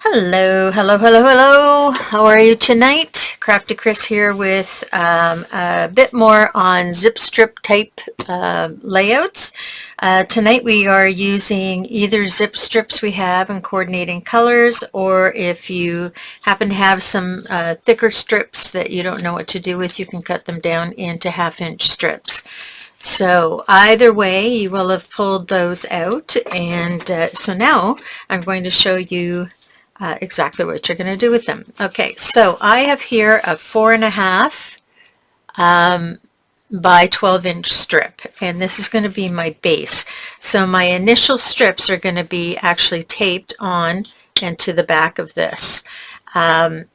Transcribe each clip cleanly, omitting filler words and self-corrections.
Hello, hello, hello, hello. How are you tonight? Crafty Chris here with a bit more on zip strip type layouts. Tonight we are using either zip strips we have in coordinating colors, or if you happen to have some thicker strips that you don't know what to do with, you can cut them down into 1/2-inch strips. So either way, you will have pulled those out, and so now I'm going to show you exactly what you're going to do with them. Okay, so I have here a 4.5 by 12-inch strip, and this is going to be my base. So my initial strips are going to be actually taped on and to the back of this so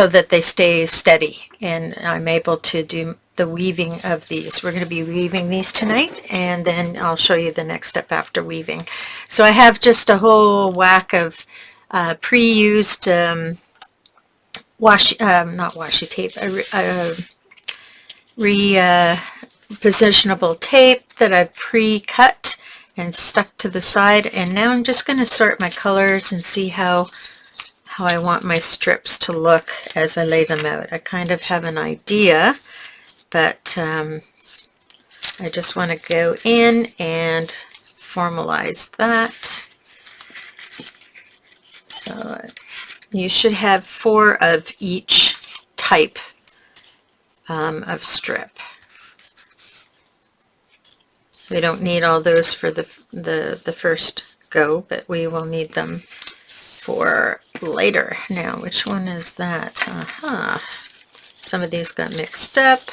that they stay steady, and I'm able to do the weaving of these. We're going to be weaving these tonight, and then I'll show you the next step after weaving. So I have just a whole whack of pre-used not washi tape, repositionable tape that I've pre-cut and stuck to the side, and now I'm just going to sort my colors and see how I want my strips to look as I lay them out. I kind of have an idea, but I just want to go in and formalize that. So you should have 4 of each type of strip. We don't need all those for the first go, but we will need them for later. Now, which one is that? Some of these got mixed up.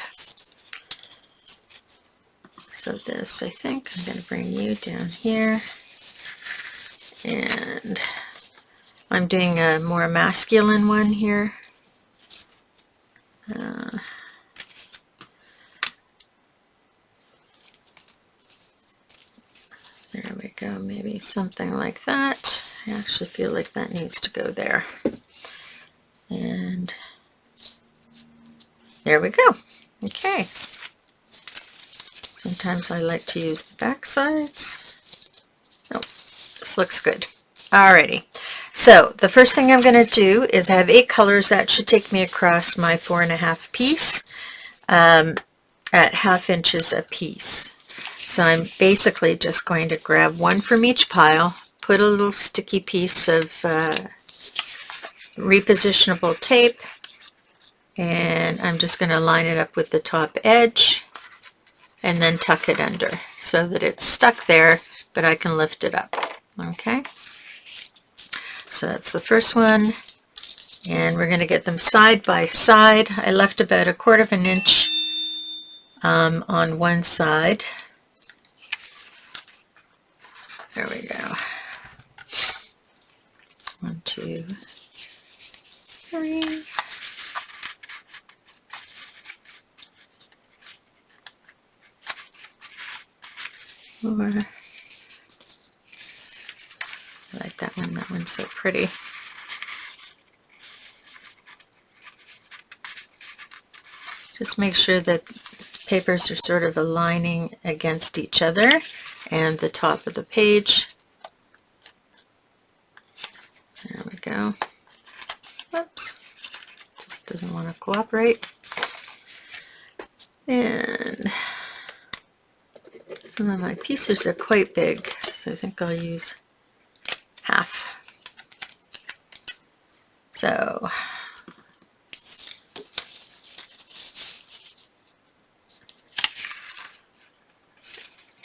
So this, I think, I'm going to bring you down here. And I'm doing a more masculine one here. There we go, maybe something like that. I actually feel like that needs to go there. And there we go. Okay. Sometimes I like to use the back sides. Oh, this looks good. Alrighty. So the first thing I'm going to do is I have 8 colors. That should take me across my 4.5 piece at 1/2 inches a piece. So I'm basically just going to grab one from each pile, put a little sticky piece of repositionable tape, and I'm just going to line it up with the top edge and then tuck it under so that it's stuck there, but I can lift it up. Okay, so that's the first one, and we're going to get them side by side. I left about 1/4 inch on one side. There we go. 1, 2, 3. 4. I like that one. That one's so pretty. Just make sure that papers are sort of aligning against each other and the top of the page. There we go. Whoops. Just doesn't want to cooperate. And some of my pieces are quite big, so I think I'll use half. So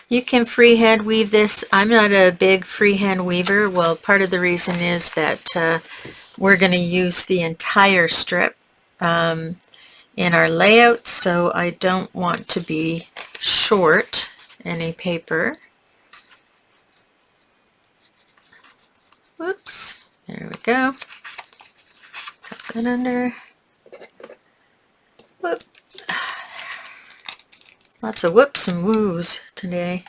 you can freehand weave this. I'm not a big freehand weaver. Well, part of the reason is that we're going to use the entire strip in our layout, so I don't want to be short any paper. Whoops, there we go. Tuck that under. Whoop. Lots of whoops and woos today.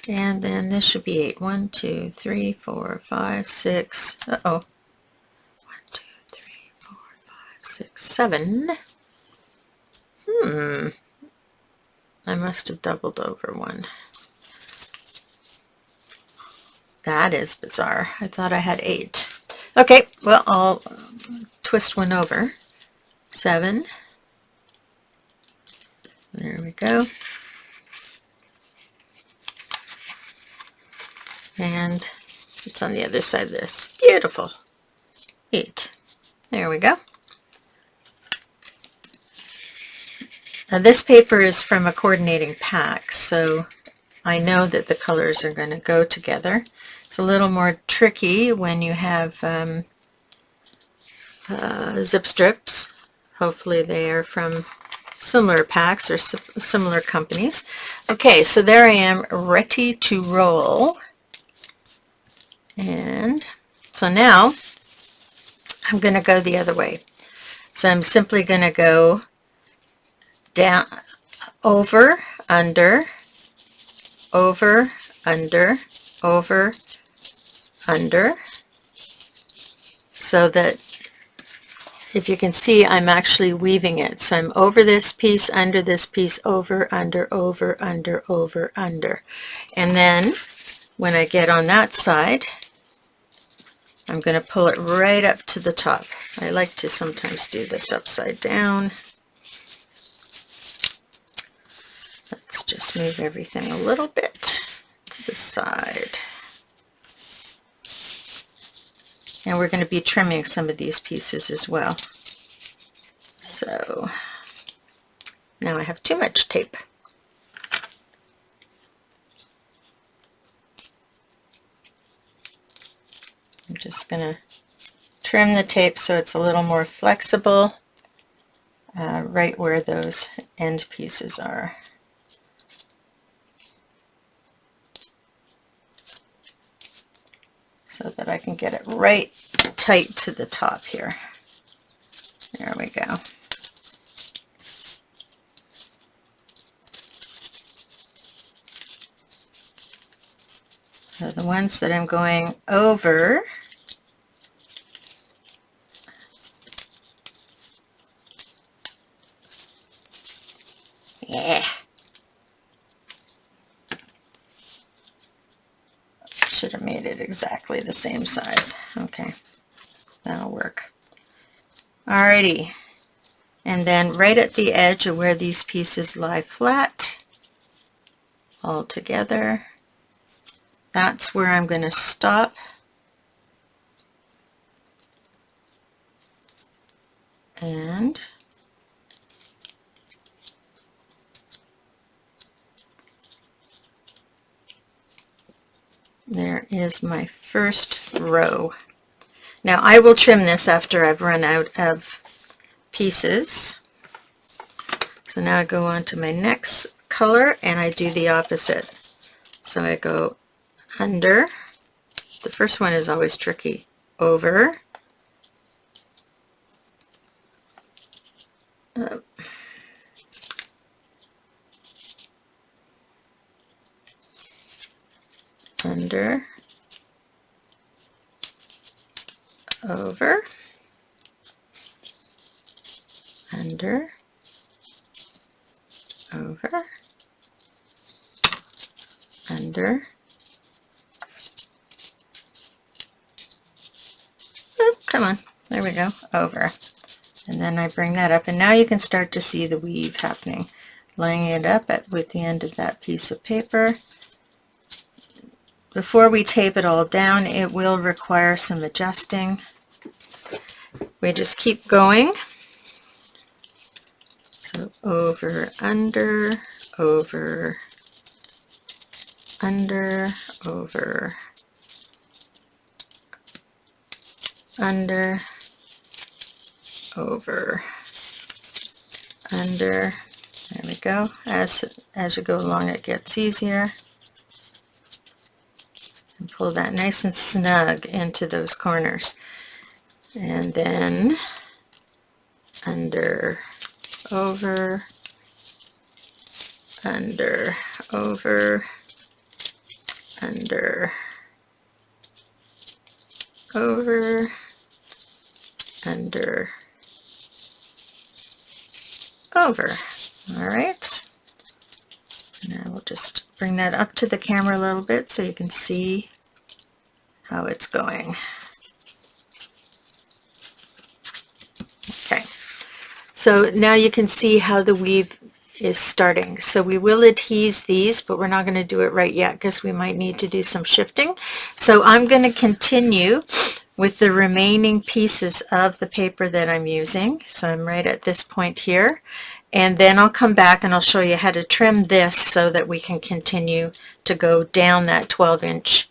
And then this should be 8. 1, 2, 3, 4, 5, 6. Uh-oh. 1, 2, 3, 4, 5, 6, 7. I must have doubled over one. That is bizarre. I thought I had 8. Okay, well, I'll twist one over. 7. There we go. And it's on the other side of this. Beautiful. 8. There we go. Now this paper is from a coordinating pack, so I know that the colors are going to go together. It's a little more tricky when you have zip strips. Hopefully they are from similar packs or similar companies. Okay, so there I am, ready to roll. And so now I'm going to go the other way. So I'm simply going to go down, over, under, over, under, over, under, so that if you can see, I'm actually weaving it. So I'm over this piece, under this piece, over, under, over, under, over, under. And then when I get on that side, I'm going to pull it right up to the top. I like to sometimes do this upside down. Let's just move everything a little bit to the side. And we're going to be trimming some of these pieces as well. So now I have too much tape. I'm just going to trim the tape so it's a little more flexible right where those end pieces are. So that I can get it right tight to the top here. There we go. So the ones that I'm going over, yeah, should have made it exactly the same size. Okay, that'll work. Alrighty, and then right at the edge of where these pieces lie flat, all together, that's where I'm going to stop and there is my first row. Now I will trim this after I've run out of pieces. So now I go on to my next color and I do the opposite. So I go under, the first one is always tricky, over, up, under, over, under, over, under, oh, come on, there we go, over. And then I bring that up, and now you can start to see the weave happening. Laying it up with the end of that piece of paper. Before we tape it all down, it will require some adjusting. We just keep going. So over, under, over, under, over, under, over, under. There we go. As you go along, it gets easier. And pull that nice and snug into those corners. And then under, over, under, over, under, over, under, over. All right. Now we'll just bring that up to the camera a little bit so you can see how it's going. Okay, so now you can see how the weave is starting. So we will adhese these, but we're not going to do it right yet because we might need to do some shifting. So I'm going to continue with the remaining pieces of the paper that I'm using. So I'm right at this point here. And then I'll come back and I'll show you how to trim this so that we can continue to go down that 12-inch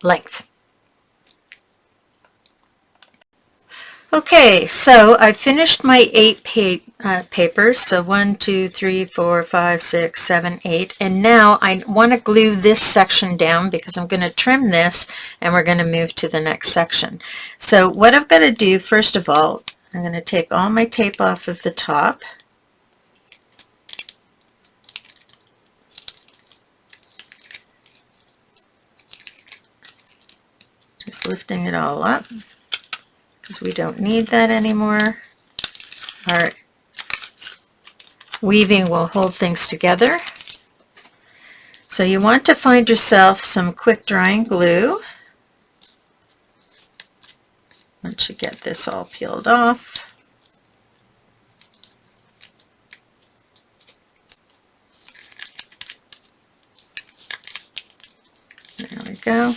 length. Okay, so I finished my 8 papers, so 1, 2, 3, 4, 5, 6, 7, 8, and now I want to glue this section down because I'm going to trim this and we're going to move to the next section. So what I've got to do, first of all, I'm going to take all my tape off of the top. Just lifting it all up, because we don't need that anymore. Our weaving will hold things together. So you want to find yourself some quick drying glue. Once you get this all peeled off. There we go.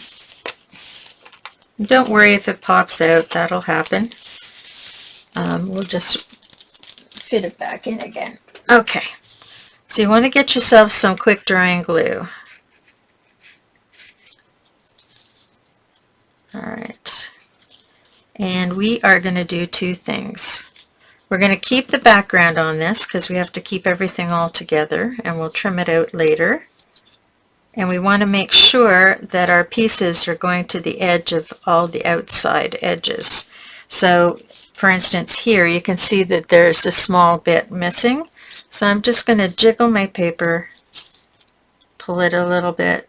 Don't worry if it pops out, that'll happen. We'll just fit it back in again. Okay, so you want to get yourself some quick drying glue. Alright, and we are going to do two things. We're going to keep the background on this because we have to keep everything all together, and we'll trim it out later. And we want to make sure that our pieces are going to the edge of all the outside edges. So for instance here you can see that there's a small bit missing. So I'm just going to jiggle my paper, pull it a little bit.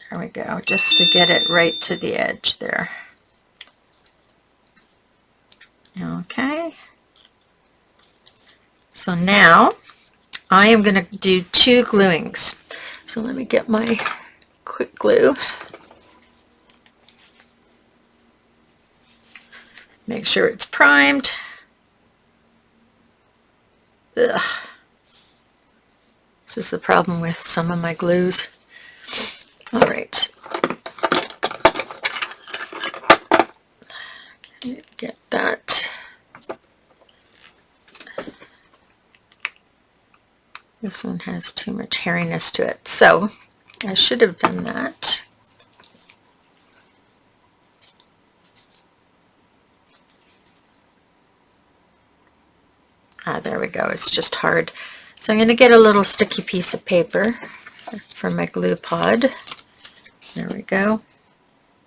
There we go, just to get it right to the edge there. Okay. So now I am going to do two gluings. So let me get my quick glue. Make sure it's primed. Ugh. This is the problem with some of my glues. All right. Okay, get that. This one has too much hairiness to it, so I should have done that. There we go, it's just hard. So I'm going to get a little sticky piece of paper for my glue pod. There we go.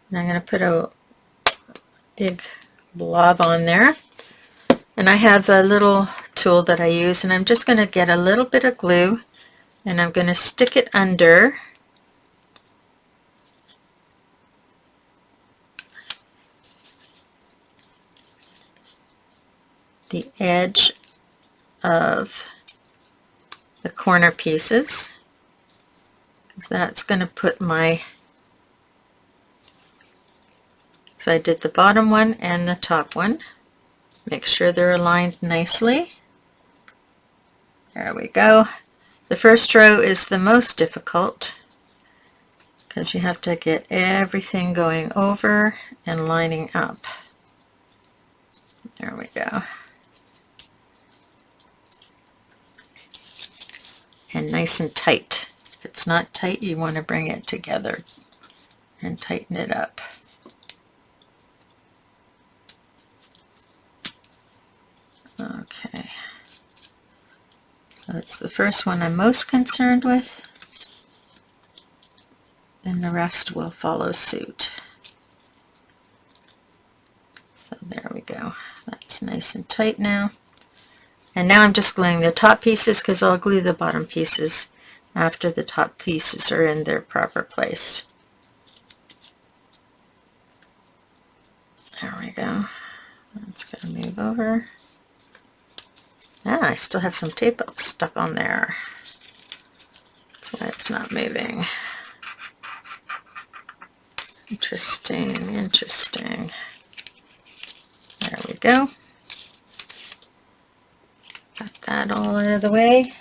And I'm going to put a big blob on there. And I have a little tool that I use, and I'm just going to get a little bit of glue and I'm going to stick it under the edge of the corner pieces, because that's going to put my, so I did the bottom one and the top one. Make sure they're aligned nicely. There we go. The first row is the most difficult because you have to get everything going over and lining up. There we go. And nice and tight. If it's not tight, you want to bring it together and tighten it up. Okay, so it's the first one I'm most concerned with, then the rest will follow suit. So there we go, that's nice and tight now. And now I'm just gluing the top pieces because I'll glue the bottom pieces after the top pieces are in their proper place. There we go, that's going to move over. I still have some tape stuck on there. That's why it's not moving. Interesting, interesting. There we go. Got that all out of the way.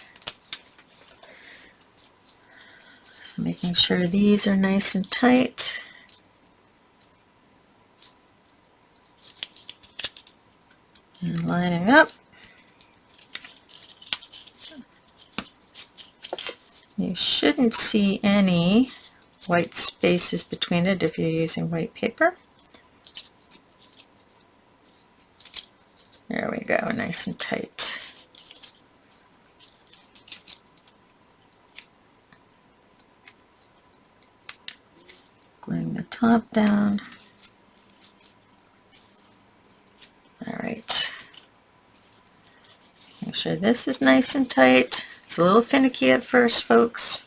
So making sure these are nice and tight. And lining up. You shouldn't see any white spaces between it if you're using white paper. There we go, nice and tight. Gluing the top down. All right. Make sure this is nice and tight. It's a little finicky at first, folks.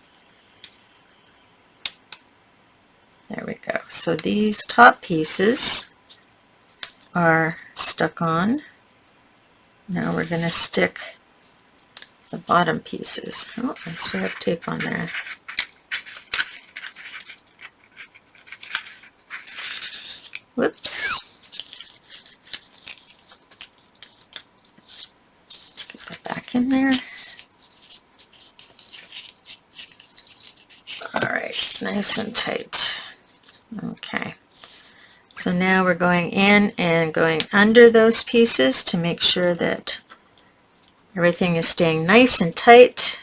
There we go. So these top pieces are stuck on. Now we're going to stick the bottom pieces. Oh, I still have tape on there. Whoops. Get that back in there. All right, nice and tight. Okay. So now we're going in and going under those pieces to make sure that everything is staying nice and tight.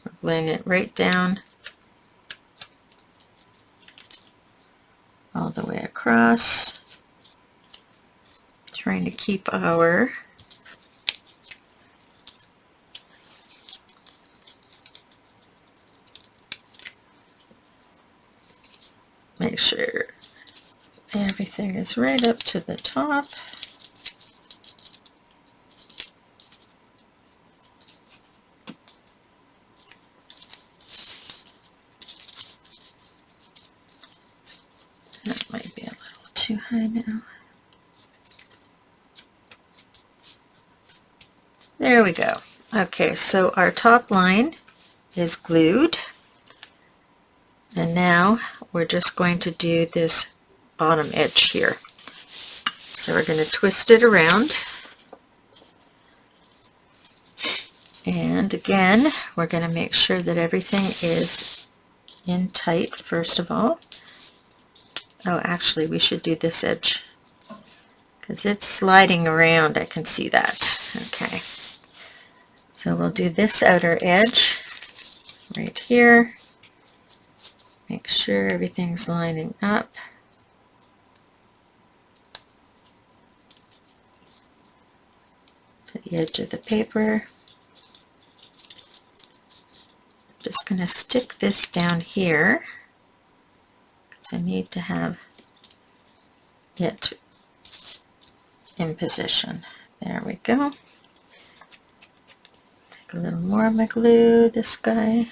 We're laying it right down all the way across, trying to keep our make sure everything is right up to the top. That might be a little too high now. There we go. Okay, so our top line is glued. And now we're just going to do this bottom edge here. So we're going to twist it around. And again, we're going to make sure that everything is in tight first of all. Oh, actually, we should do this edge because it's sliding around. I can see that. Okay. So we'll do this outer edge right here. Make sure everything's lining up. To the edge of the paper. I'm just going to stick this down here because I need to have it in position. There we go. Take a little more of my glue. This guy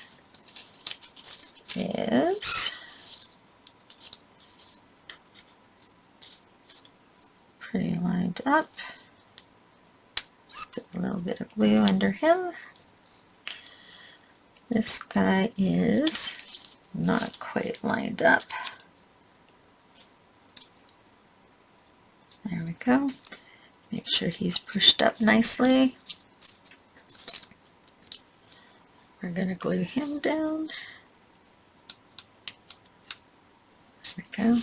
is pretty lined up. Stick a little bit of glue under him. This guy is not quite lined up. There we go. Make sure he's pushed up nicely. We're going to glue him down. There we go.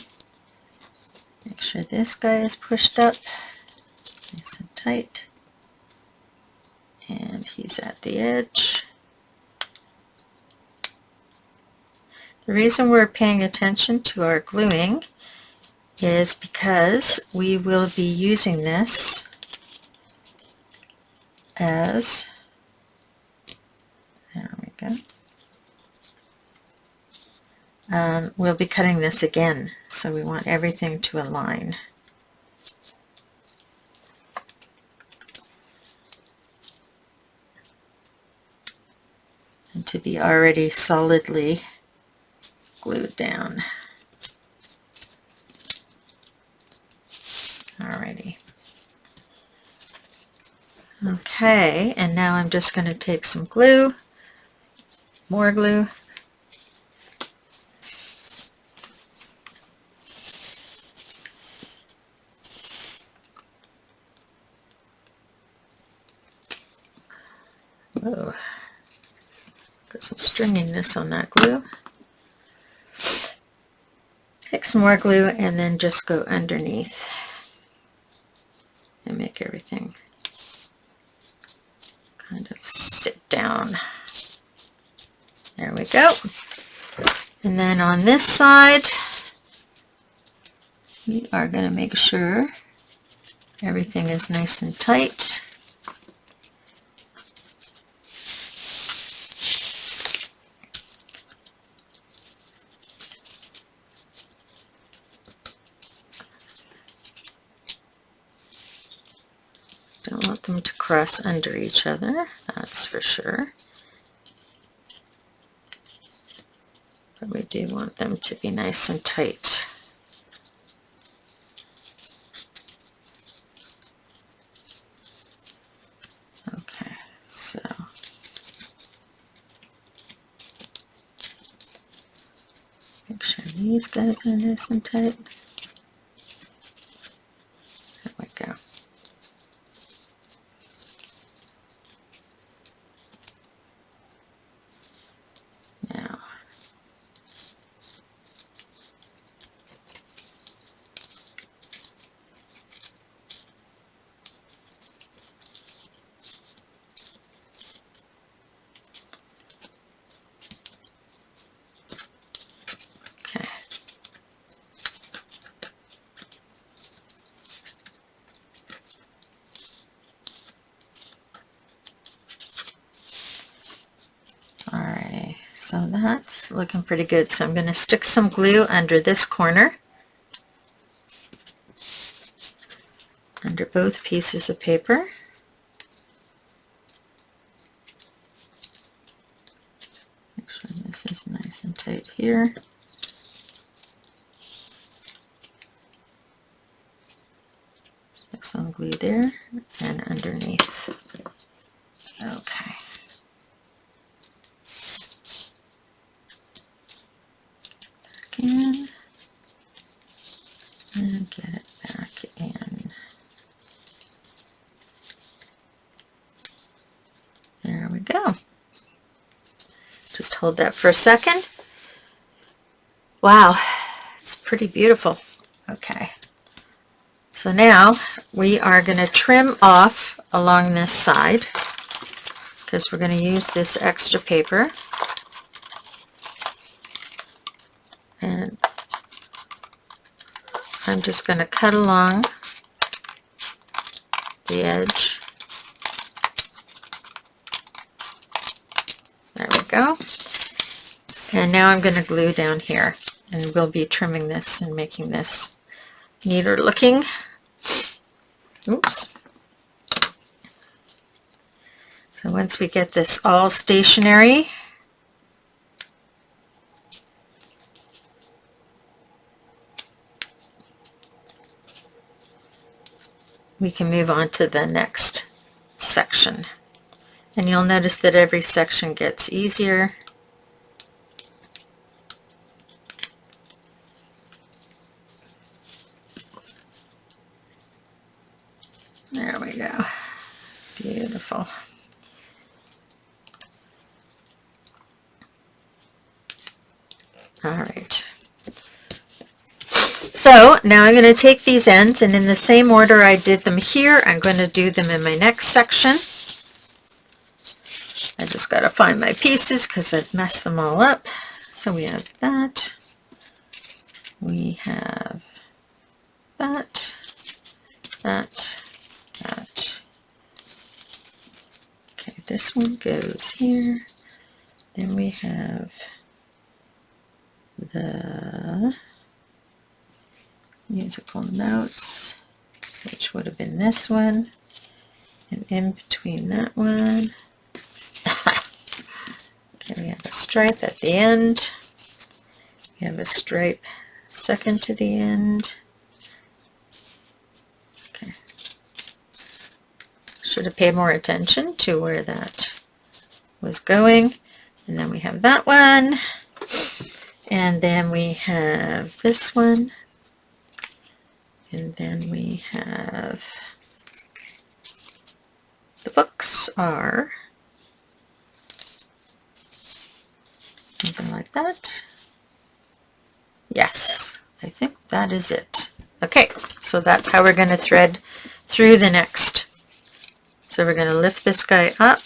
Make sure this guy is pushed up nice and tight. And he's at the edge. The reason we're paying attention to our gluing is because we will be using this as, there we go. We'll be cutting this again, so we want everything to align. And to be already solidly glued down. Alrighty. Okay, and now I'm just going to take some glue, more glue. Whoa. Put some stringiness on that glue. Take some more glue and then just go underneath and make everything kind of sit down. There we go. And then on this side, we are going to make sure everything is nice and tight. Don't want them to cross under each other, that's for sure. But we do want them to be nice and tight. Okay, so make sure these guys are nice and tight. There we go. Now, okay. Alrighty, so that's looking pretty good. So I'm going to stick some glue under this corner, under both pieces of paper. Make sure this is nice and tight here. Stick some glue there and underneath. Okay. Back in and get it back in. There we go. Just hold that for a second. Wow, it's pretty beautiful. Okay. So now we are going to trim off along this side because we're going to use this extra paper. And I'm just going to cut along the edge. There we go. And now I'm going to glue down here, and we'll be trimming this and making this neater looking. Oops. So once we get this all stationary, we can move on to the next section. And you'll notice that every section gets easier. There we go. Beautiful. All right. So now I'm going to take these ends, and in the same order I did them here, I'm going to do them in my next section. I just got to find my pieces because I've messed them all up. So we have that. We have that, that, that. Okay, this one goes here. Then we have the musical notes, which would have been this one, and in between that one. Okay, we have a stripe at the end. We have a stripe second to the end. Okay. Should have paid more attention to where that was going. And then we have that one. And then we have this one. And then we have the books are something like that. Yes, I think that is it. Okay, so that's how we're going to thread through the next. So we're going to lift this guy up.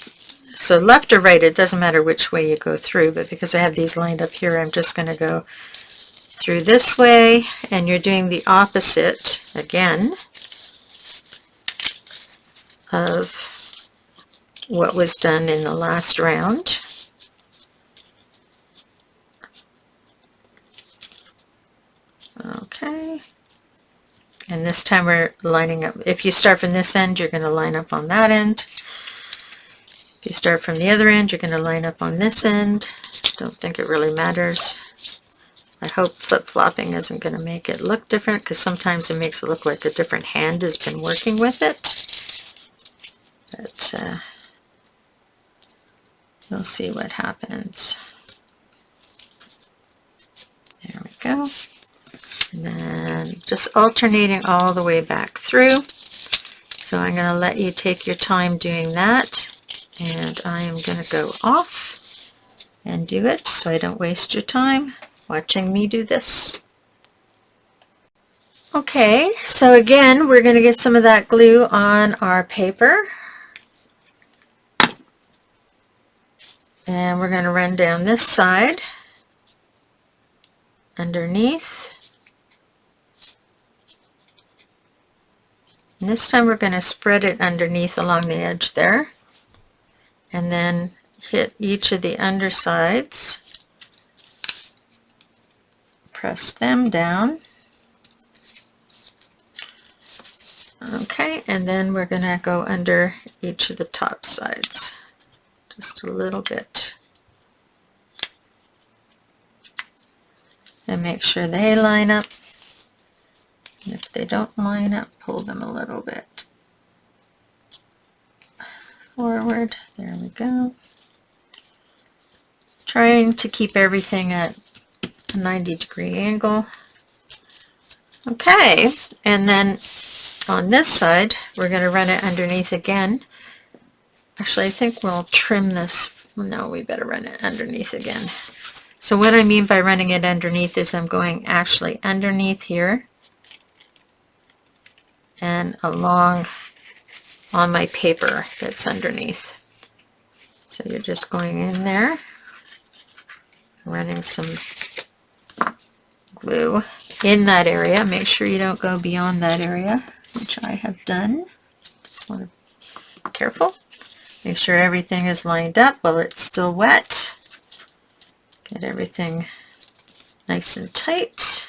So left or right, it doesn't matter which way you go through, but because I have these lined up here, I'm just going to go through this way, and you're doing the opposite again of what was done in the last round. Okay, and this time we're lining up. If you start from this end, you're going to line up on that end. If you start from the other end, you're going to line up on this end. Don't think it really matters. I hope flip-flopping isn't going to make it look different, because sometimes it makes it look like a different hand has been working with it. But we'll see what happens. There we go. And then just alternating all the way back through. So I'm going to let you take your time doing that. And I am going to go off and do it so I don't waste your time watching me do this. Okay, so again, we're going to get some of that glue on our paper. And we're going to run down this side underneath. And this time we're going to spread it underneath along the edge there. And then hit each of the undersides. Press them down. Okay, and then we're going to go under each of the top sides. Just a little bit. And make sure they line up. And if they don't line up, pull them a little bit forward. There we go. Trying to keep everything at a 90-degree angle. Okay, and then on this side, we're going to run it underneath again. Actually, I think we'll trim this. No, we better run it underneath again. So what I mean by running it underneath is I'm going actually underneath here and along on my paper that's underneath. So you're just going in there, running some glue in that area. Make sure you don't go beyond that area, which I have done. Just want to be careful. Make sure everything is lined up while it's still wet. Get everything nice and tight.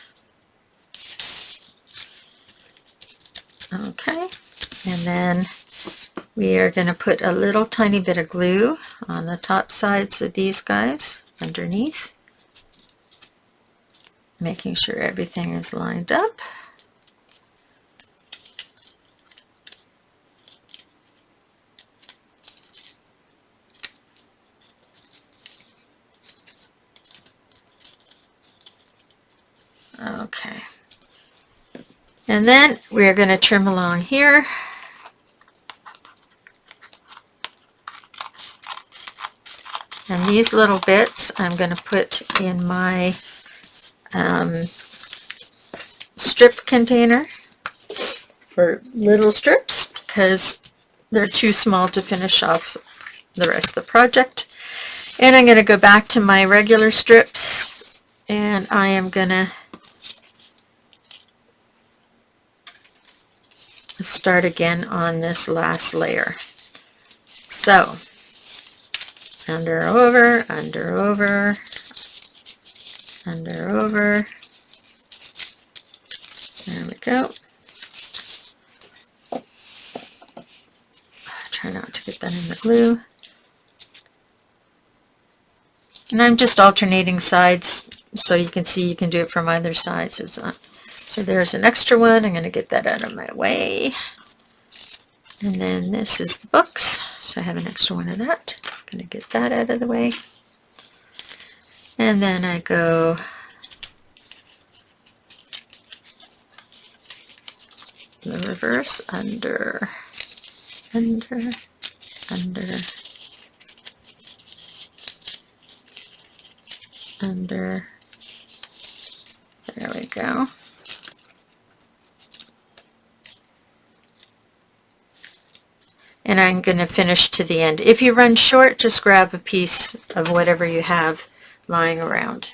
Okay, and then we are going to put a little tiny bit of glue on the top sides of these guys underneath, making sure everything is lined up. Okay, and then we're going to trim along here. And these little bits I'm going to put in my strip container for little strips because they're too small to finish off the rest of the project. And I'm going to go back to my regular strips, and I am going to start again on this last layer. So under, over, under, over, under, over. There we go. Try not to get that in the glue. And I'm just alternating sides so you can see you can do it from either side. So there's an extra one. I'm going to get that out of my way. And then this is the books. So I have an extra one of that. I'm going to get that out of the way. And then I go the reverse, under, under, under, under. There we go. And I'm going to finish to the end. If you run short, just grab a piece of whatever you have lying around.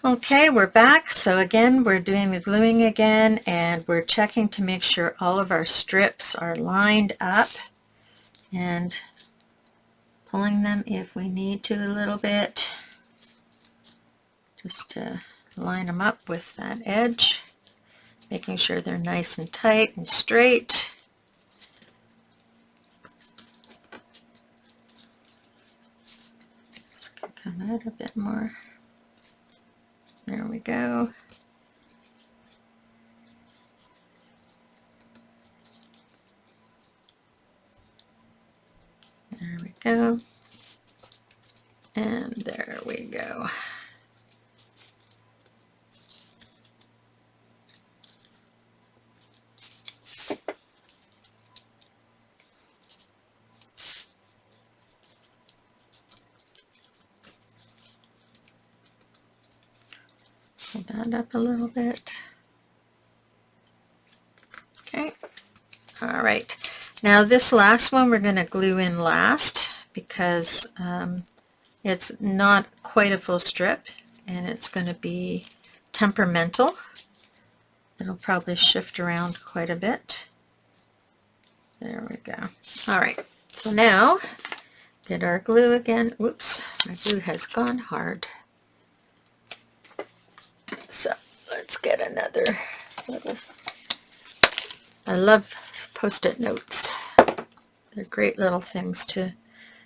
Okay, we're back. So again, we're doing the gluing again, and we're checking to make sure all of our strips are lined up and pulling them if we need to a little bit, just to line them up with that edge, making sure they're nice and tight and straight. This can come out a bit more. There we go. There we go. And there we go. Pull that up a little bit. Okay. All right. Now this last one we're going to glue in last because it's not quite a full strip and it's going to be temperamental. It'll probably shift around quite a bit. There we go. All right. So now get our glue again. Whoops, my glue has gone hard. So let's get another little. I love Post-it notes. They're great little things to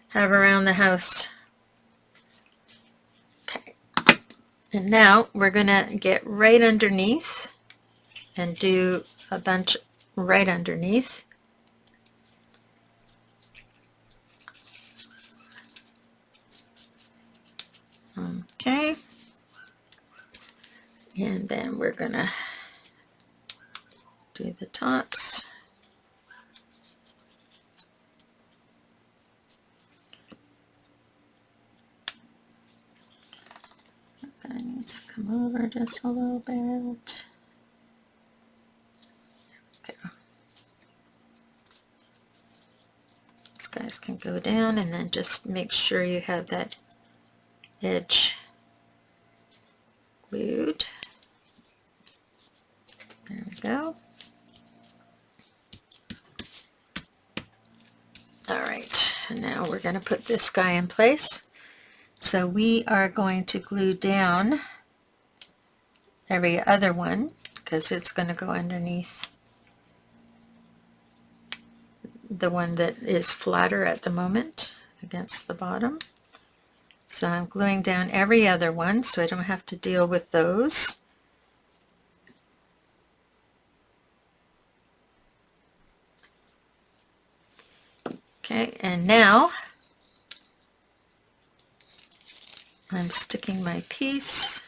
have around the house. Okay. And now we're going to get right underneath and do a bunch right underneath. Okay. And then we're going to do the tops. That needs to come over just a little bit. Okay. These guys can go down, and then just make sure you have that edge glued. There we go. All right, and now we're going to put this guy in place. So we are going to glue down every other one because it's going to go underneath the one that is flatter at the moment against the bottom. So I'm gluing down every other one so I don't have to deal with those. Okay, and now I'm sticking my piece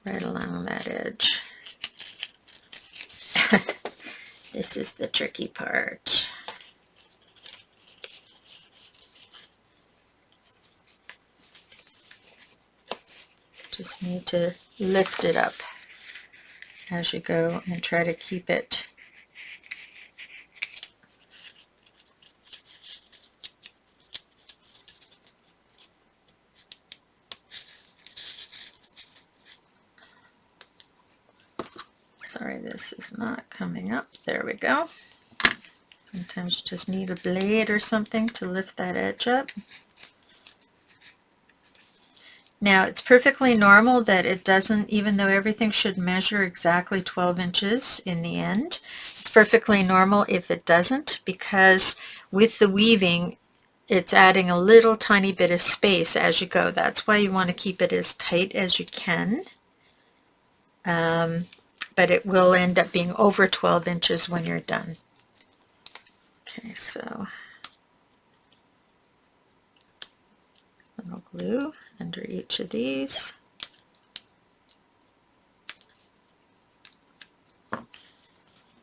right along that edge. This is the tricky part. Just need to lift it up as you go and try to keep it sorry, this is not coming up. There we go. Sometimes you just need a blade or something to lift that edge up. Now it's perfectly normal that it doesn't, even though everything should measure exactly 12 inches in the end, it's perfectly normal if it doesn't, because with the weaving it's adding a little tiny bit of space as you go. That's why you want to keep it as tight as you can. But it will end up being over 12 inches when you're done. Okay, so little glue under each of these.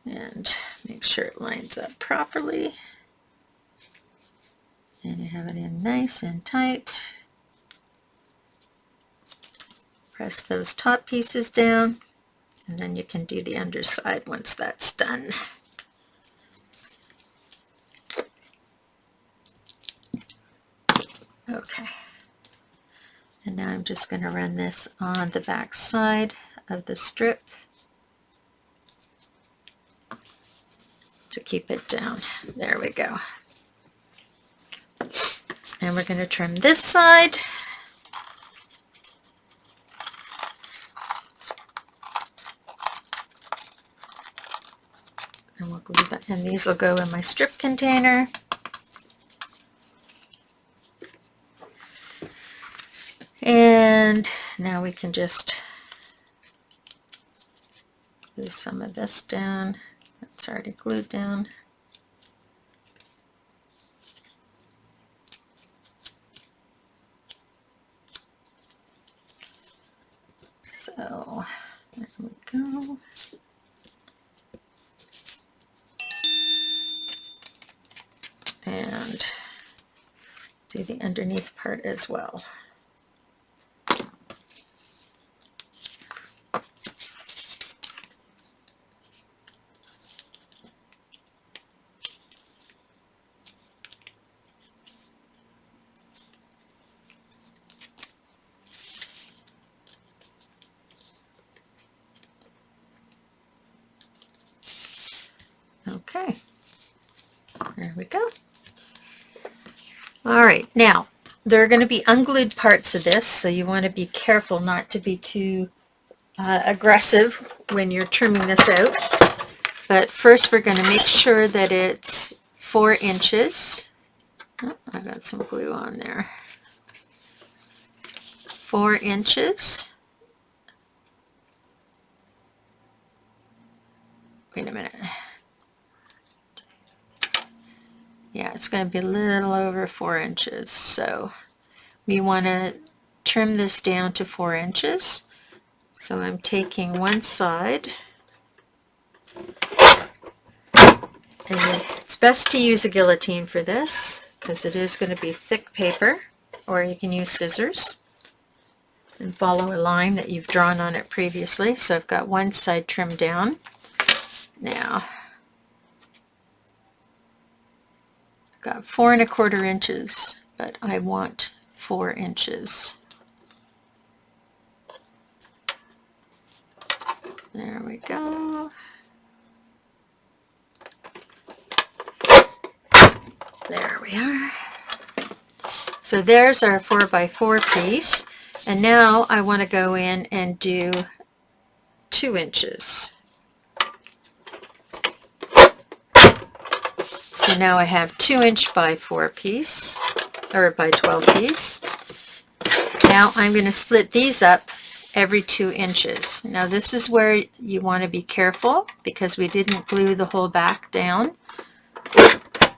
And make sure it lines up properly. And you have it in nice and tight. Press those top pieces down, and then you can do the underside once that's done. Okay. And now I'm just going to run this on the back side of the strip to keep it down. There we go. And we're going to trim this side. And we'll glue that, and these will go in my strip container. And now we can just glue some of this down. It's already glued down. So there we go. And do the underneath part as well. Okay, there we go. All right, now there are going to be unglued parts of this, so you want to be careful not to be too aggressive when you're trimming this out. But first we're going to make sure that it's 4 inches. Oh, I got some glue on there. 4 inches. Wait a minute. Yeah, it's going to be a little over 4 inches. So we want to trim this down to 4 inches. So I'm taking one side. And it's best to use a guillotine for this because it is going to be thick paper, or you can use scissors and follow a line that you've drawn on it previously. So I've got one side trimmed down. Now I've got 4 1/4 inches, but I want 4 inches. There we go. There we are. So there's our 4 by 4 piece. And now I want to go in and do 2 inches. So now I have 2 inch by 4 piece, or by 12 piece. Now I'm going to split these up every 2 inches. Now this is where you want to be careful because we didn't glue the whole back down.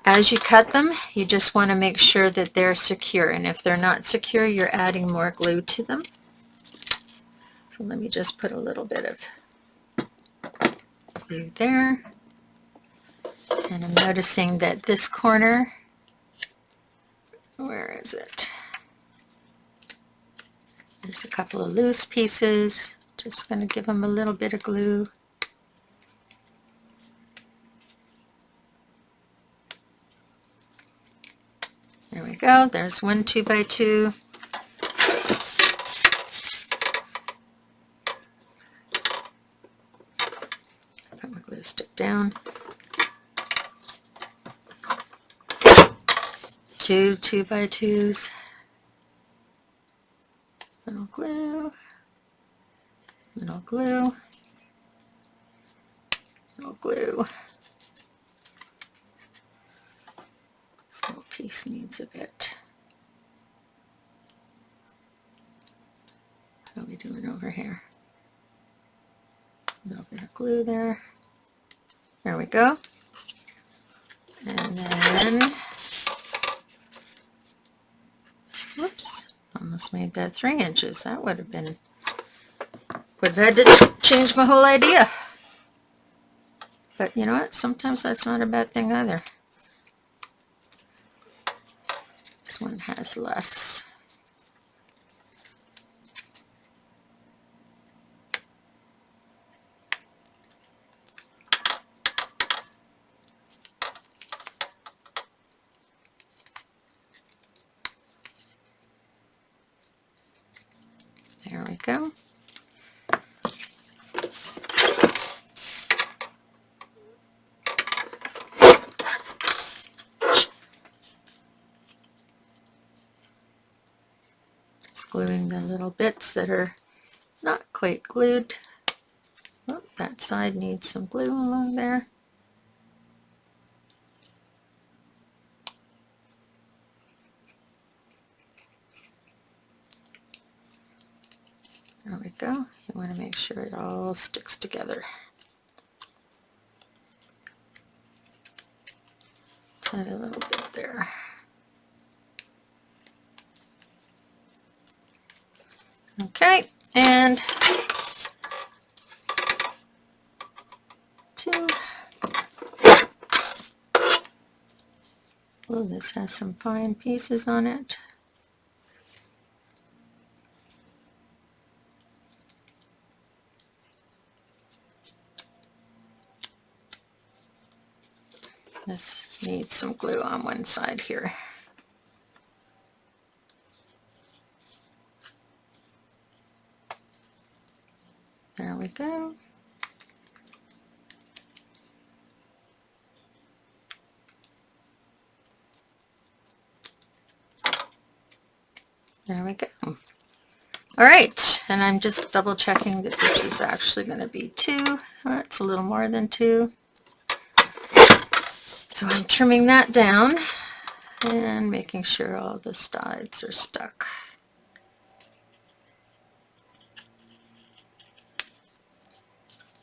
As you cut them, you just want to make sure that they're secure, and if they're not secure, you're adding more glue to them. So let me just put a little bit of glue there. And I'm noticing that this corner, where is it? There's a couple of loose pieces. Just going to give them a little bit of glue. There we go. There's one 2 by 2. Put my glue stick down. 2 2 by 2s. Little glue. Little glue. Little glue. This little piece needs a bit. How are we doing over here? A little bit of glue there. There we go. And then, whoops, almost made that 3 inches. That would have had to change my whole idea. But you know what? Sometimes that's not a bad thing either. This one has less. There we go. Just gluing the little bits that are not quite glued. Oh, that side needs some glue along there. There we go. You want to make sure it all sticks together. Add a little bit there. Okay, and 2. Oh, this has some fine pieces on it. This needs some glue on one side here. There we go. There we go. All right, and I'm just double checking that this is actually going to be 2. It's a little more than 2. So I'm trimming that down and making sure all the sides are stuck.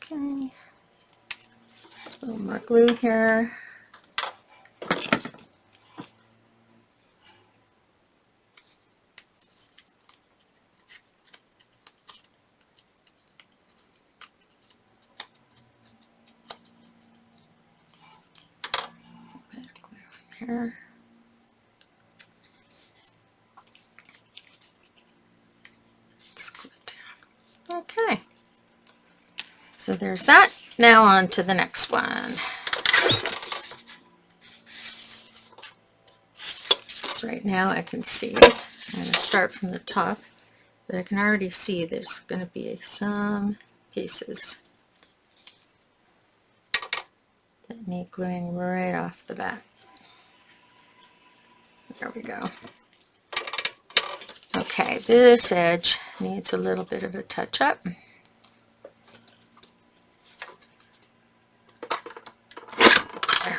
Okay, a little more glue here. Here. Let's glue it down. Okay, so there's that. Now on to the next one. So right now I can see, I'm going to start from the top, but I can already see there's going to be some pieces that need gluing right off the bat. There we go. Okay, this edge needs a little bit of a touch-up. There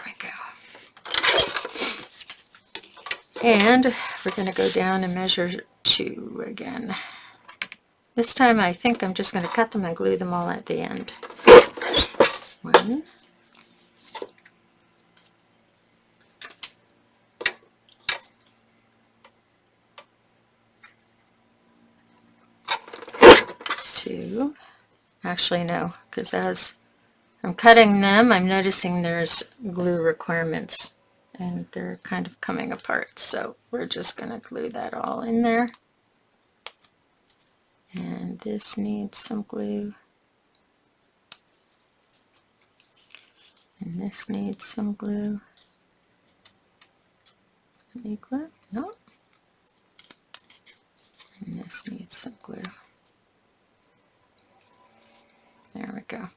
we go. And we're going to go down and measure 2 again. This time I think I'm just going to cut them and glue them all at the end. 1. 2. Actually, no, because as I'm cutting them, I'm noticing there's glue requirements and they're kind of coming apart. So we're just going to glue that all in there. And this needs some glue. And this needs some glue. Does it need glue? No. And this needs some glue. There we go.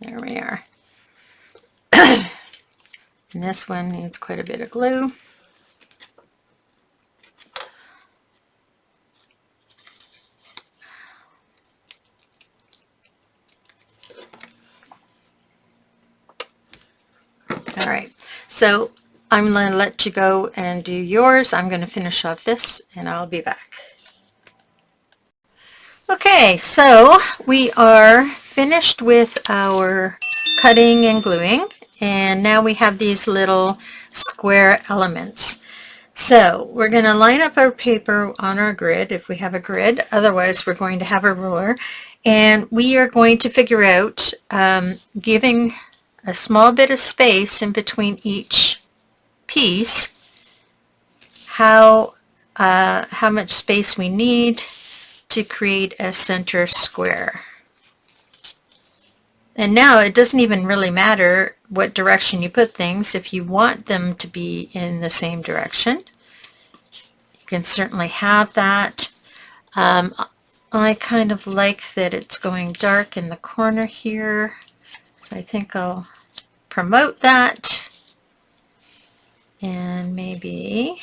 There we are. And this one needs quite a bit of glue. All right, so I'm going to let you go and do yours. I'm going to finish off this and I'll be back. Okay, so we are finished with our cutting and gluing, and now we have these little square elements. So we're going to line up our paper on our grid if we have a grid, otherwise we're going to have a ruler, and we are going to figure out giving a small bit of space in between each piece, how much space we need to create a center square. And now it doesn't even really matter what direction you put things. If you want them to be in the same direction, you can certainly have that. I kind of like that it's going dark in the corner here, so I think I'll promote that, and maybe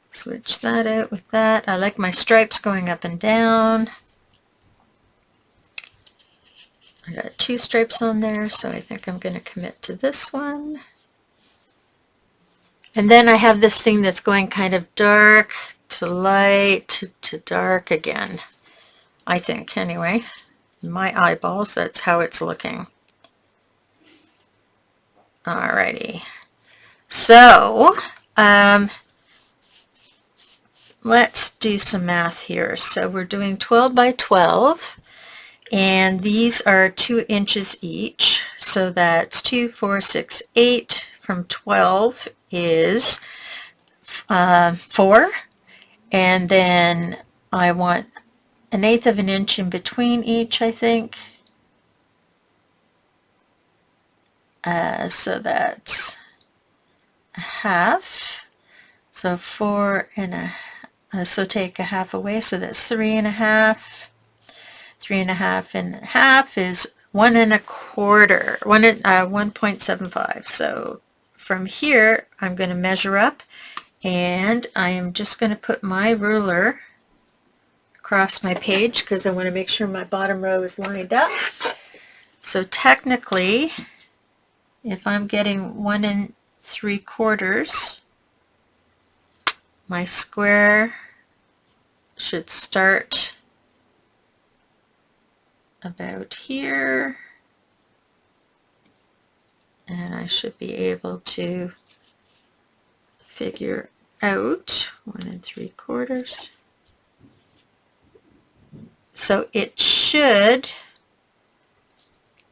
switch that out with that. I like my stripes going up and down. I got 2 stripes on there, so I think I'm going to commit to this one. And then I have this thing that's going kind of dark to light to dark again. I think, anyway. In my eyeballs, that's how it's looking. Alrighty. So, let's do some math here. So we're doing 12 by 12. And these are 2 inches each, so that's 2, 4, 6, 8 from 12 is 4, and then I want 1/8 of an inch in between each, I think. So that's a half, so 4 and so take a half away, so that's 3 1/2. 3 1/2 is 1 1/4, 1.75. So from here, I'm going to measure up, and I am just going to put my ruler across my page because I want to make sure my bottom row is lined up. So technically, if I'm getting 1 3/4, my square should start about here, and I should be able to figure out 1 3/4. So it should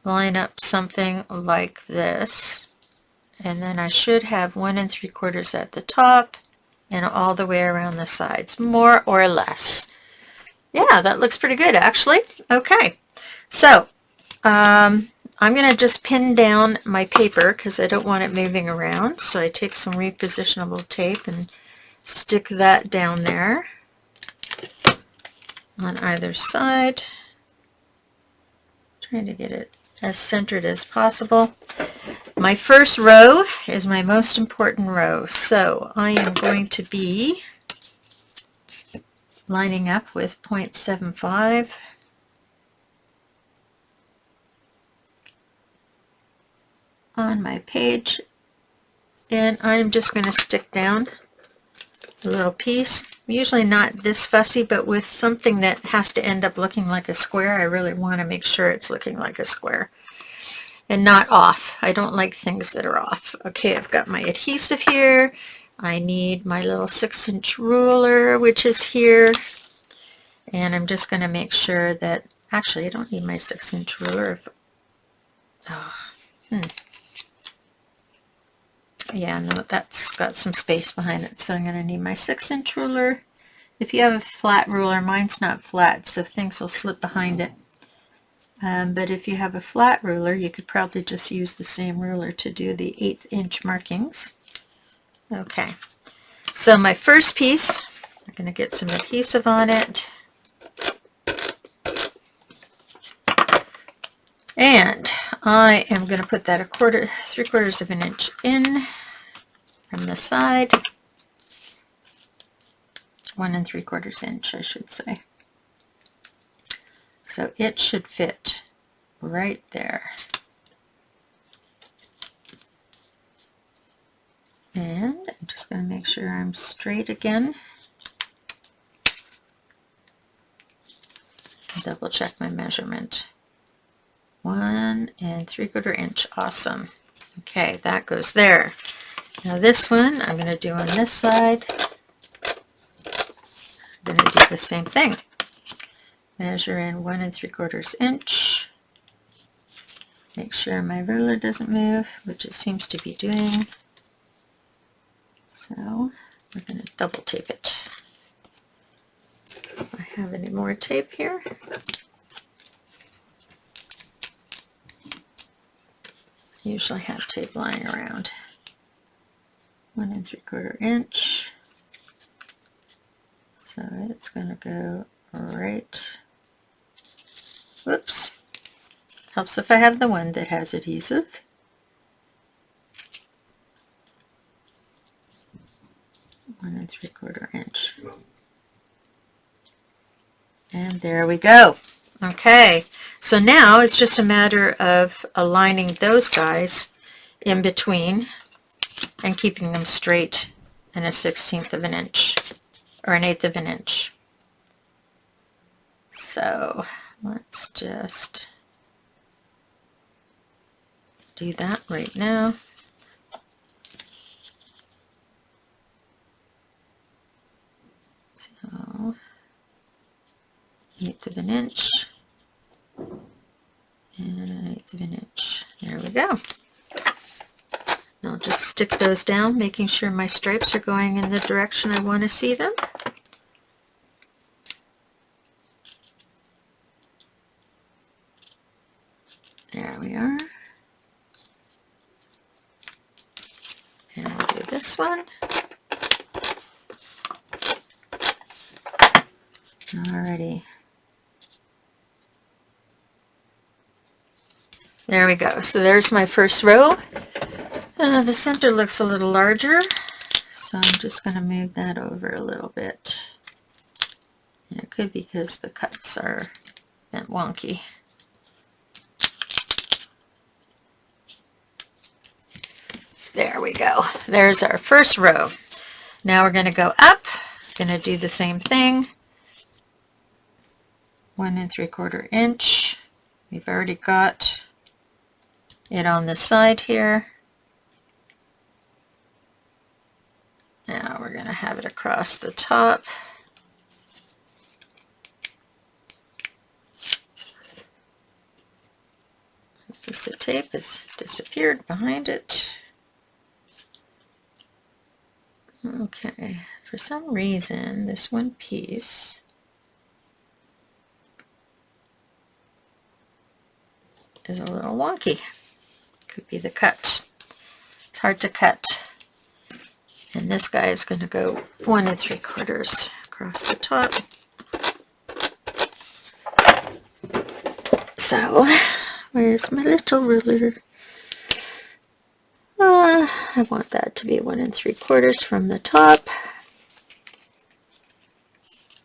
line up something like this, and then I should have 1 3/4 at the top and all the way around the sides, more or less. Yeah, that looks pretty good actually. Okay. So, I'm going to just pin down my paper because I don't want it moving around. So I take some repositionable tape and stick that down there on either side. Trying to get it as centered as possible. My first row is my most important row. So I am going to be lining up with 0.75. on my page, and I'm just going to stick down a little piece. I'm usually not this fussy, but with something that has to end up looking like a square, I really want to make sure it's looking like a square and not off. I don't like things that are off. Okay, I've got my adhesive here. I need my little 6-inch ruler, which is here, and I'm just going to make sure that, actually I don't need my 6-inch ruler. Yeah, no, that's got some space behind it, so I'm going to need my 6-inch ruler. If you have a flat ruler, mine's not flat, so things will slip behind it. But if you have a flat ruler, you could probably just use the same ruler to do the 1/8 inch markings. Okay, so my first piece, I'm going to get some adhesive on it. And I am going to put that 3/4 of an inch in from the side. 1 3/4 inch, I should say. So it should fit right there. And I'm just going to make sure I'm straight again. double check my measurement. 1 3/4 inch. Awesome. Okay, that goes there. Now this one I'm going to do on this side. I'm going to do the same thing. Measure in 1 3/4 inch. Make sure my ruler doesn't move, which it seems to be doing. So we're going to double tape it. Do I have any more tape here? I usually have tape lying around. 1 3/4 inch. So it's going to go right. Whoops. Helps if I have the one that has adhesive. One 3/4 inch. And there we go. Okay, so now it's just a matter of aligning those guys in between and keeping them straight in 1/16 of an inch or 1/8 of an inch. So let's just do that right now. So 1/8 of an inch and 1/8 of an inch. There we go. I'll just stick those down, making sure my stripes are going in the direction I want to see them. There we are. And I'll do this one. Alrighty. There we go. So there's my first row. The center looks a little larger, so I'm just going to move that over a little bit. And it could be because the cuts are bent wonky. There we go. There's our first row. Now we're going to go up. Going to do the same thing. 1 3/4 inch. We've already got it on the side here. Now we're going to have it across the top. This piece of tape has disappeared behind it. Okay, for some reason this one piece is a little wonky. Could be the cut. It's hard to cut. And this guy is going to go 1 3/4 across the top. So, where's my little ruler? I want that to be 1 3/4 from the top.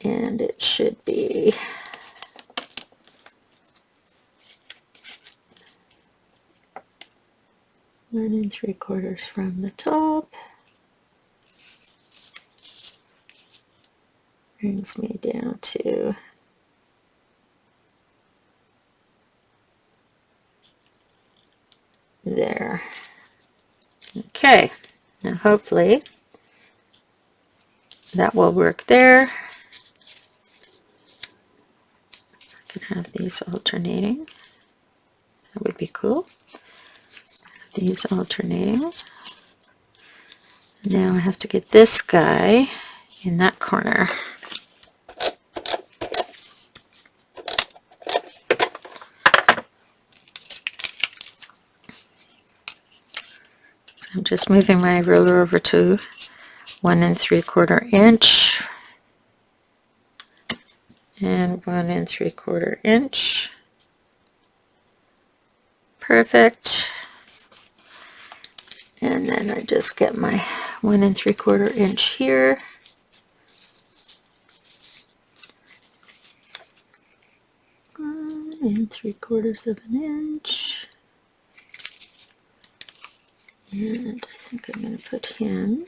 And it should be one 3/4 from the top. Brings me down to there. Okay, now hopefully that will work there. I can have these alternating. That would be cool. These alternating. Now I have to get this guy in that corner. So I'm just moving my ruler over to 1 3/4 inch and 1 3/4 inch. Perfect. And then I just get my 1 3/4 inch here. And 3/4 of an inch. And I think I'm going to put him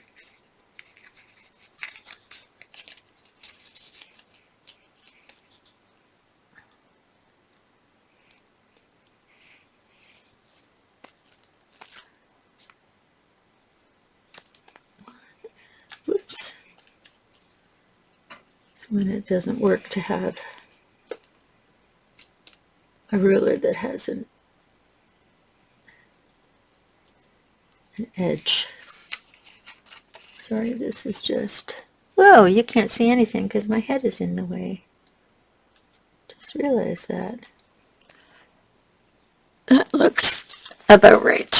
when it doesn't work to have a ruler that has an edge. Sorry, this is just... Whoa, you can't see anything because my head is in the way. Just realized that. That looks about right.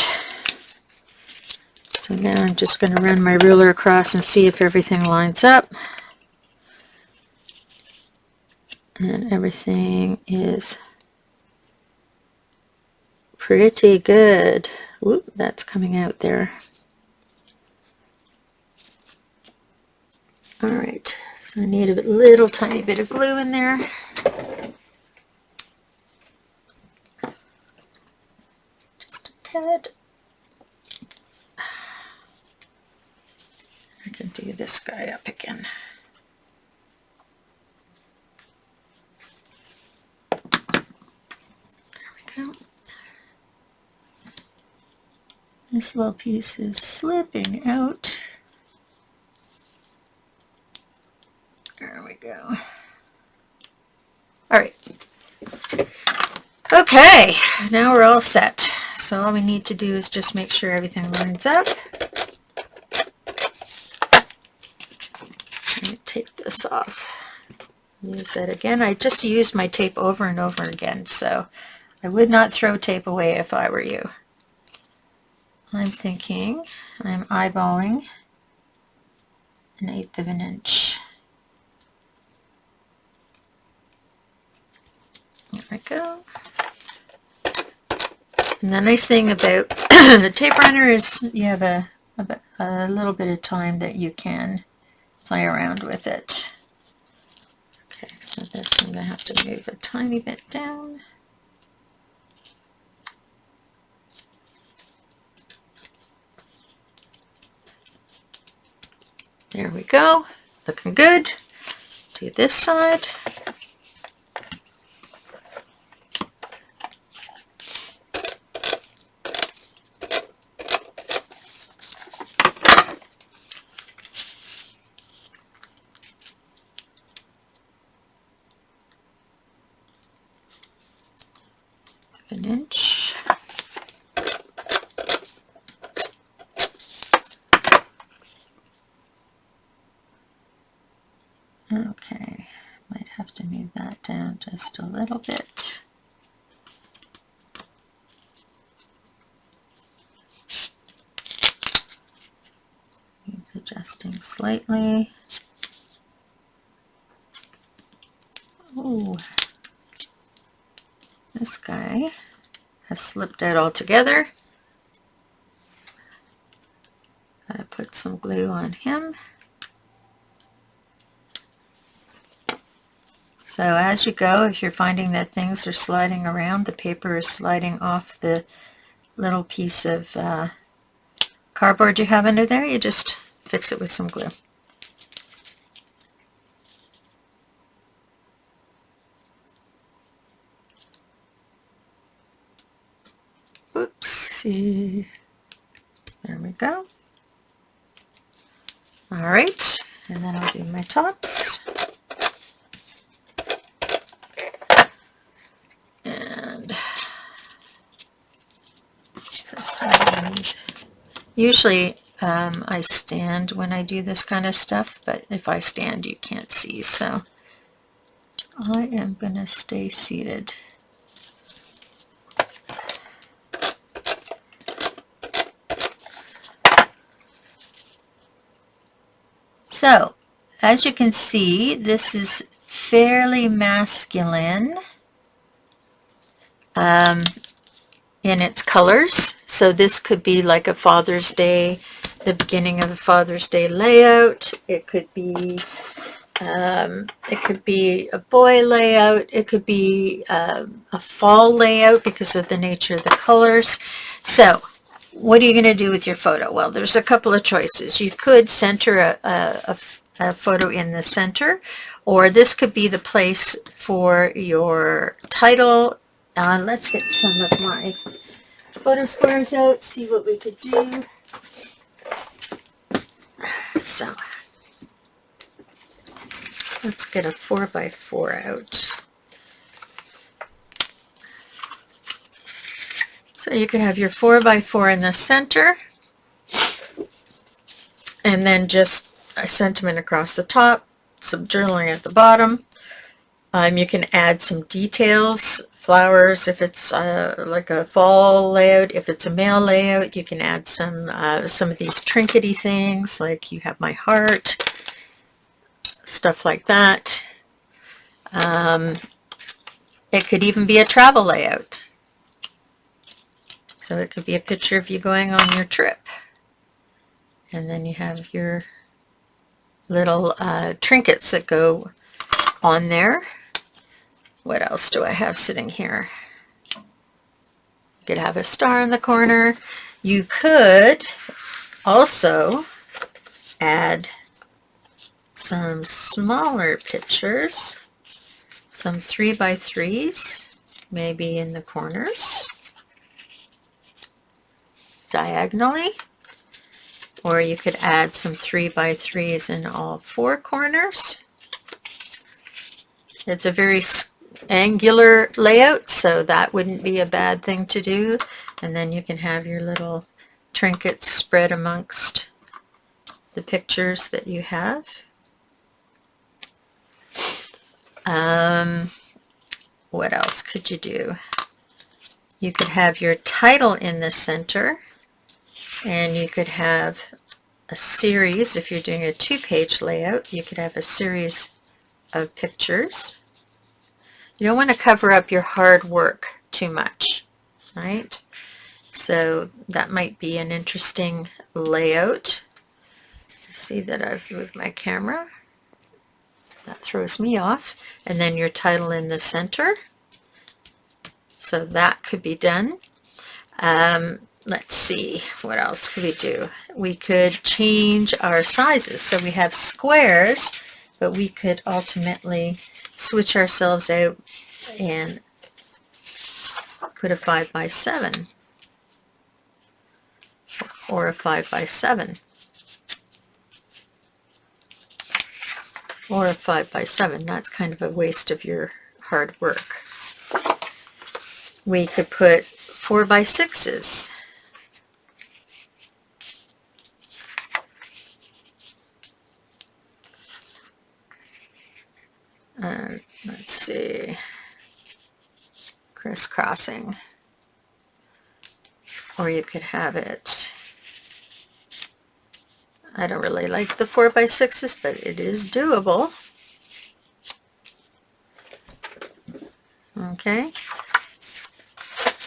So now I'm just going to run my ruler across and see if everything lines up. And everything is pretty good. Whoop, that's coming out there. All right, so I need a little tiny bit of glue in there. Just a tad. I can do this guy up again. There we go. This little piece is slipping out. There we go. All right. Okay, now we're all set. So all we need to do is just make sure everything lines up. Let me take this off. Use that again. I just used my tape over and over again, so I would not throw tape away if I were you. I'm thinking, I'm eyeballing 1/8 of an inch. There we go. And the nice thing about the tape runner is you have a little bit of time that you can play around with it. Okay, so this I'm going to have to move a tiny bit down. There we go. Looking good. Do this side. An inch. Okay, might have to move that down just a little bit. Needs adjusting slightly. Oh, this guy has slipped out altogether. Gotta put some glue on him. So as you go, if you're finding that things are sliding around, the paper is sliding off the little piece of cardboard you have under there, you just fix it with some glue. Oopsie. There we go. All right, and then I'll do my tops. And this one, usually I stand when I do this kind of stuff, but if I stand you can't see, so I am going to stay seated. So, as you can see, this is fairly masculine in its colors. So this could be like a Father's Day, the beginning of a Father's Day layout. It could be a boy layout. It could be a fall layout because of the nature of the colors. So what are you going to do with your photo? Well, there's a couple of choices. You could center a photo in the center, or this could be the place for your title. Let's get some of my photo squares out, see what we could do. So let's get a 4x4 out. So you could have your 4x4 in the center, and then just a sentiment across the top, some journaling at the bottom. You can add some details, flowers if it's like a fall layout. If it's a male layout, you can add some of these trinkety things, like you have my heart, stuff like that. It could even be a travel layout. So it could be a picture of you going on your trip. And then you have your little trinkets that go on there. What else do I have sitting here? You could have a star in the corner. You could also add some smaller pictures, some 3x3s, maybe in the corners, diagonally. Or you could add some 3x3s in all four corners. It's a very angular layout, so that wouldn't be a bad thing to do. And then you can have your little trinkets spread amongst the pictures that you have. What else could you do? You could have your title in the center, and you could have a series. If you're doing a 2-page layout, you could have a series of pictures. You don't want to cover up your hard work too much, right? So that might be an interesting layout. See that I've moved my camera. That throws me off. And then your title in the center. So that could be done. Let's see, what else could we do? We could change our sizes. So we have squares, but we could ultimately switch ourselves out and put a 5x7 or a 5x7 or a 5x7. That's kind of a waste of your hard work. We could put 4x6s. Let's see, crisscrossing, or you could have it, I don't really like the 4x6s, but it is doable. Okay,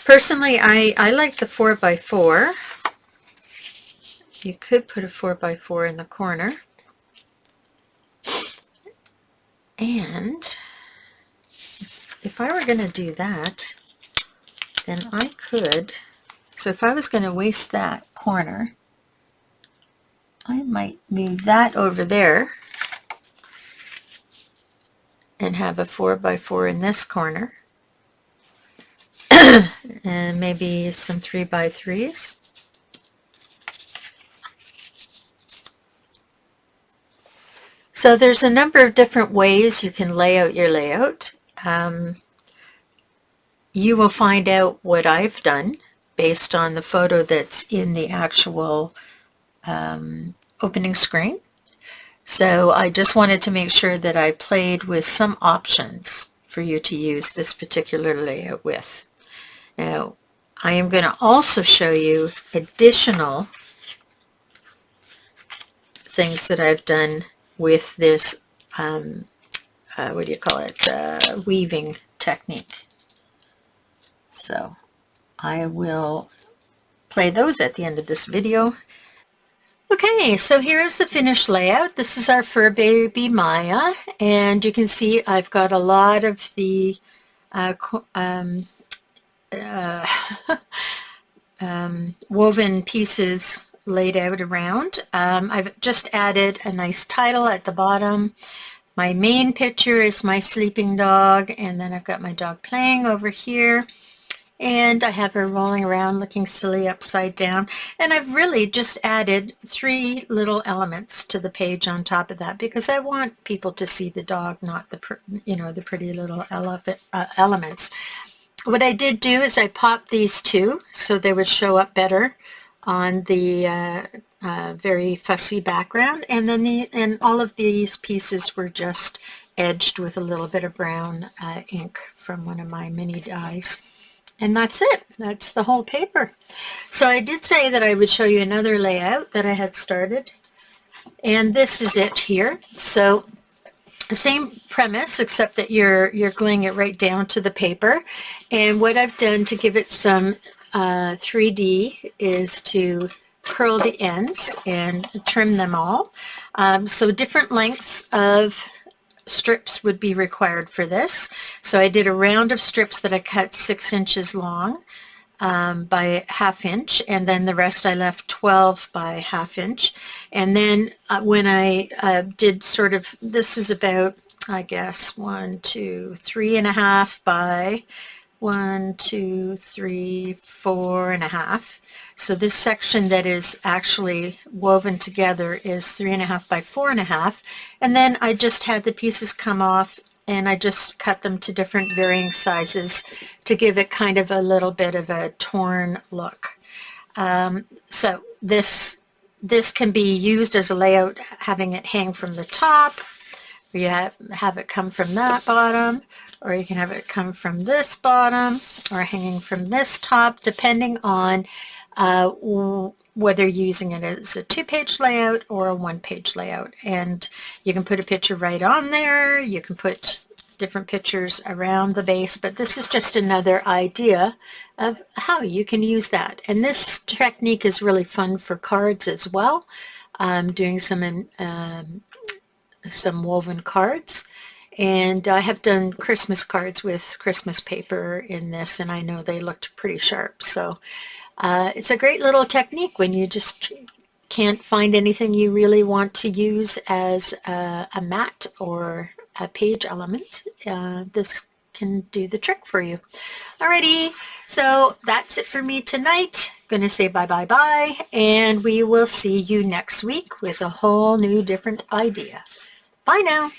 personally I like the 4x4. You could put a 4x4 in the corner. And if I were going to do that, then I could, so if I was going to waste that corner, I might move that over there and have a 4x4 in this corner, and maybe some 3x3s. So there's a number of different ways you can lay out your layout. You will find out what I've done based on the photo that's in the actual opening screen. So I just wanted to make sure that I played with some options for you to use this particular layout with. Now, I am going to also show you additional things that I've done with this, what do you call it, weaving technique. So I will play those at the end of this video. Okay, so here's the finished layout. This is our fur baby Maya, and you can see I've got a lot of the woven pieces laid out around. I've just added a nice title at the bottom. My main picture is my sleeping dog, and then I've got my dog playing over here. and I have her rolling around looking silly upside down, and I've really just added 3 little elements to the page on top of that because I want people to see the dog, not the the pretty little elements. What I did do is I popped these 2 so they would show up better on the very fussy background, and then all of these pieces were just edged with a little bit of brown ink from one of my mini dies. And that's it. That's the whole paper. So I did say that I would show you another layout that I had started, and this is it here. So same premise, except that you're gluing it right down to the paper. And what I've done to give it some 3D is to curl the ends and trim them all. So different lengths of strips would be required for this. So I did a round of strips that I cut 6 inches long by 1/2 inch, and then the rest I left 12 by 1/2 inch. And then when I did sort of, this is about, I guess, 1, 2, 3.5 by 1, 2, 3, 4.5. So this section that is actually woven together is 3.5 by 4.5. And then I just had the pieces come off, and I just cut them to different varying sizes to give it kind of a little bit of a torn look. So this can be used as a layout, having it hang from the top, or you have it come from that bottom, or you can have it come from this bottom, or hanging from this top, depending on whether you're using it as a 2-page layout or a 1-page layout. And you can put a picture right on there. You can put different pictures around the base, but this is just another idea of how you can use that. And this technique is really fun for cards as well. Doing some woven cards. And I have done Christmas cards with Christmas paper in this, and I know they looked pretty sharp. So it's a great little technique when you just can't find anything you really want to use as a mat or a page element. This can do the trick for you. Alrighty, so that's it for me tonight. I'm going to say bye, and we will see you next week with a whole new different idea. Bye now.